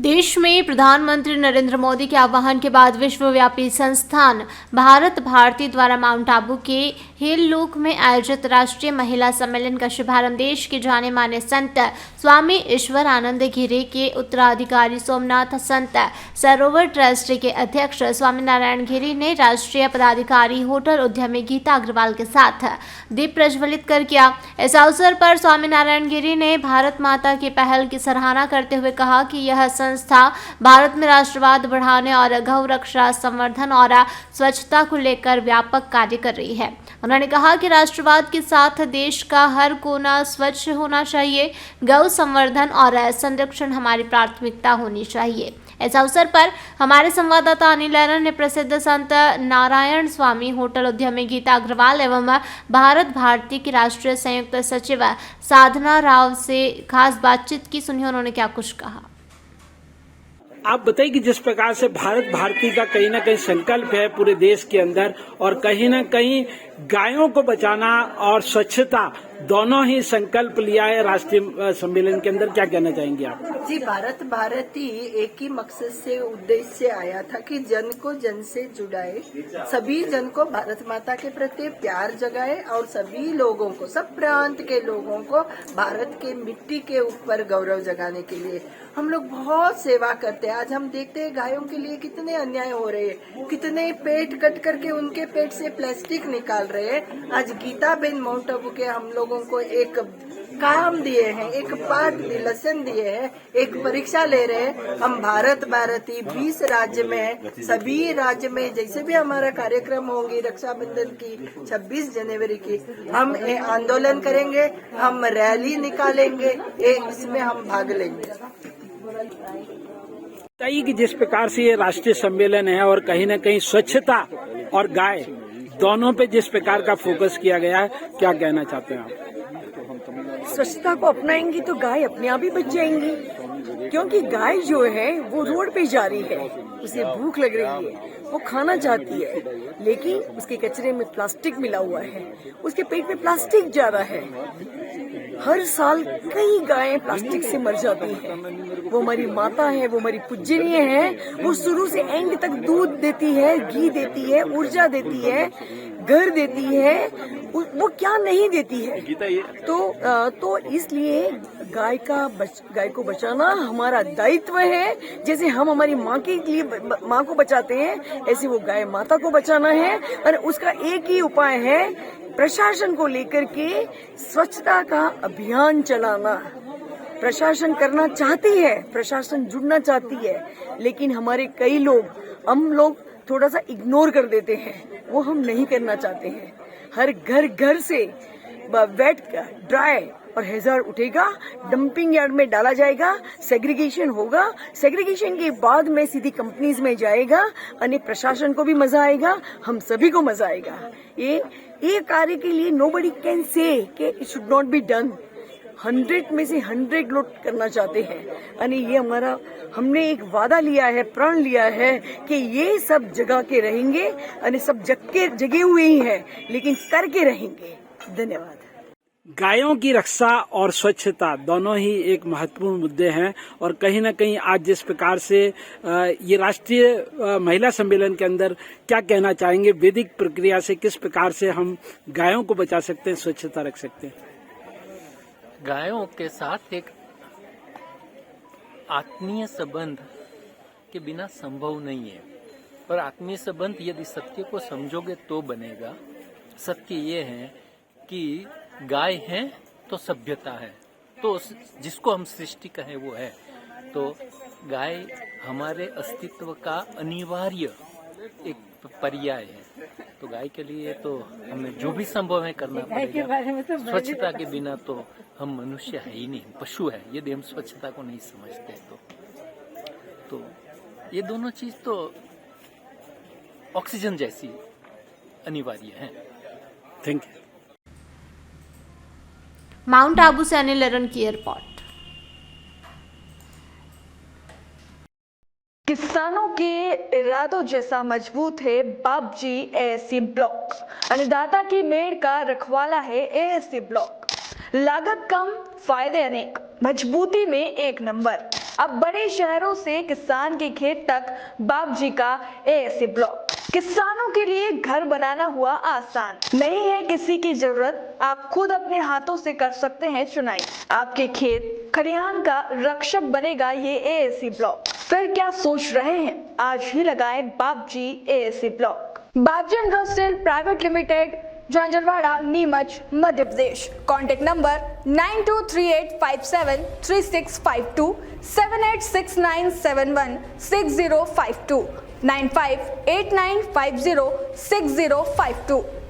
देश में प्रधानमंत्री नरेंद्र मोदी के आह्वान के बाद विश्वव्यापी संस्थान भारत भारती द्वारा माउंट आबू के हेललोक में आयोजित राष्ट्रीय महिला सम्मेलन का शुभारंभ देश के जाने माने संत स्वामी ईश्वर आनंद गिरी के उत्तराधिकारी सोमनाथ संत सरोवर ट्रस्ट के अध्यक्ष स्वामी नारायण गिरी ने राष्ट्रीय पदाधिकारी होटल उद्यमी गीता अग्रवाल के साथ दीप प्रज्वलित कर किया। इस अवसर पर स्वामी नारायण गिरी ने भारत माता की पहल की सराहना करते हुए कहा कि यह संस्था भारत में राष्ट्रवाद बढ़ाने और गौ रक्षा, संवर्धन और स्वच्छता को लेकर व्यापक कार्य कर रही है। उन्होंने कहा कि राष्ट्रवाद के साथ देश का हर कोना स्वच्छ होना चाहिए। गौ संवर्धन और संरक्षण हमारी प्राथमिकता होनी चाहिए। इस अवसर पर हमारे संवाददाता अनिल लहरन ने प्रसिद्ध संत नारायण स्वामी होटल उद्यमी गीता अग्रवाल एवं भारत भारती की राष्ट्रीय संयुक्त सचिव साधना राव से खास बातचीत की। सुनिए उन्होंने क्या कुछ कहा। आप बताइए कि जिस प्रकार से भारत भारती का कहीं ना कहीं संकल्प है पूरे देश के अंदर, और कहीं ना कहीं गायों को बचाना और स्वच्छता दोनों ही संकल्प लिया है राष्ट्रीय सम्मेलन के अंदर, क्या कहना चाहेंगे आप? जी, भारत भारती एक ही मकसद से, उद्देश्य से आया था कि जन को जन से जुड़ाए, सभी जन को भारत माता के प्रति प्यार जगाए और सभी लोगों को, सब प्रांत के लोगों को भारत के मिट्टी के ऊपर गौरव जगाने के लिए हम लोग बहुत सेवा करते हैं। आज हम देखते हैं गायों के लिए कितने अन्याय हो रहे हैं, कितने पेट कट करके उनके पेट से प्लास्टिक निकाल रहे हैं। आज गीता बेन माउंट आबू के हम लोगों को एक काम दिए हैं, एक पाठ लेसन दिए हैं, एक परीक्षा ले रहे हैं। हम भारत भारती 20 राज्य में, सभी राज्य में जैसे भी हमारा कार्यक्रम होंगी रक्षाबंधन की, 26 जनवरी की, हम आंदोलन करेंगे, हम रैली निकालेंगे, इसमें हम भाग लेंगे। बताइए कि जिस प्रकार से ये राष्ट्रीय सम्मेलन है और कहीं ना कहीं स्वच्छता और गाय दोनों पे जिस प्रकार का फोकस किया गया है, क्या कहना चाहते हैं आप? स्वच्छता को अपनाएंगी तो गाय अपने आप ही बच जाएंगी, क्योंकि गाय जो है वो रोड पे जा रही है, उसे भूख लग रही है, वो खाना चाहती है, लेकिन उसके कचरे में प्लास्टिक मिला हुआ है, उसके पेट में प्लास्टिक जा रहा है। हर साल कई गायें प्लास्टिक से मर जाती हैं। वो हमारी माता है, वो हमारी पूजनीय है, वो शुरू से एंड तक दूध देती है, घी देती है, ऊर्जा देती है, घर देती है, वो क्या नहीं देती है। तो इसलिए गाय को बचाना हमारा दायित्व है। जैसे हम हमारी माँ के लिए माँ को बचाते हैं, ऐसे वो गाय माता को बचाना है। और उसका एक ही उपाय है, प्रशासन को लेकर के स्वच्छता का अभियान चलाना। प्रशासन करना चाहती है, प्रशासन जुड़ना चाहती है, लेकिन हमारे कई लोग, हम लोग थोड़ा सा इग्नोर कर देते हैं, वो हम नहीं करना चाहते हैं। हर घर से वेट का ड्राई और हैजार्ड उठेगा, डंपिंग यार्ड में डाला जाएगा, सेग्रीगेशन होगा, सेग्रीगेशन के बाद में सीधी कंपनीज में जाएगा, और प्रशासन को भी मजा आएगा, हम सभी को मजा आएगा। ये कार्य के लिए नोबडी कैन से कि it should not be done. 100 में से 100 लोग करना चाहते हैं, यानी ये हमारा, हमने एक वादा लिया है, प्रण लिया है कि ये सब जगह के रहेंगे, यानी सब जगे हुए ही हैं, लेकिन करके रहेंगे। धन्यवाद। गायों की रक्षा और स्वच्छता दोनों ही एक महत्वपूर्ण मुद्दे हैं, और कहीं ना कहीं आज जिस प्रकार से ये राष्ट्रीय महिला सम्मेलन के अंदर क्या कहना चाहेंगे, वैदिक प्रक्रिया से किस प्रकार से हम गायों को बचा सकते हैं, स्वच्छता रख सकते हैं? गायों के साथ एक आत्मीय संबंध के बिना संभव नहीं है, और आत्मीय संबंध यदि सत्य को समझोगे तो बनेगा। सत्य ये है कि गाय है तो सभ्यता है, तो जिसको हम सृष्टि कहें वो है, तो गाय हमारे अस्तित्व का अनिवार्य एक पर्याय है। तो गाय के लिए तो हमें जो भी संभव है करना पड़ेगा। स्वच्छता के बिना तो हम मनुष्य है ही नहीं, पशु है, यदि हम स्वच्छता को नहीं समझते तो ये दोनों चीज तो ऑक्सीजन जैसी अनिवार्य है। Thank you. माउंट आबू से अनिल लहरन की रिपोर्ट। किसानों के इरादों जैसा मजबूत है बाबजी एएससी ब्लॉक। अन्नदाता की मेड़ का रखवाला है एएससी ब्लॉक। लागत कम, फायदे अनेक, मजबूती में एक नंबर। अब बड़े शहरों से किसान के खेत तक बाबजी का एएसी ब्लॉक। किसानों के लिए घर बनाना हुआ आसान, नहीं है किसी की जरूरत, आप खुद अपने हाथों से कर सकते हैं चुनाई। आपके खेत खलिहान का रक्षक बनेगा ये एएसी ब्लॉक। फिर क्या सोच रहे हैं, आज ही लगाएं Babji AAC block. Babji industrial private limited, Jhanjharwada, Neemuch, Madhya Pradesh. Contact number 9238573652, 7869716052, 9589506052।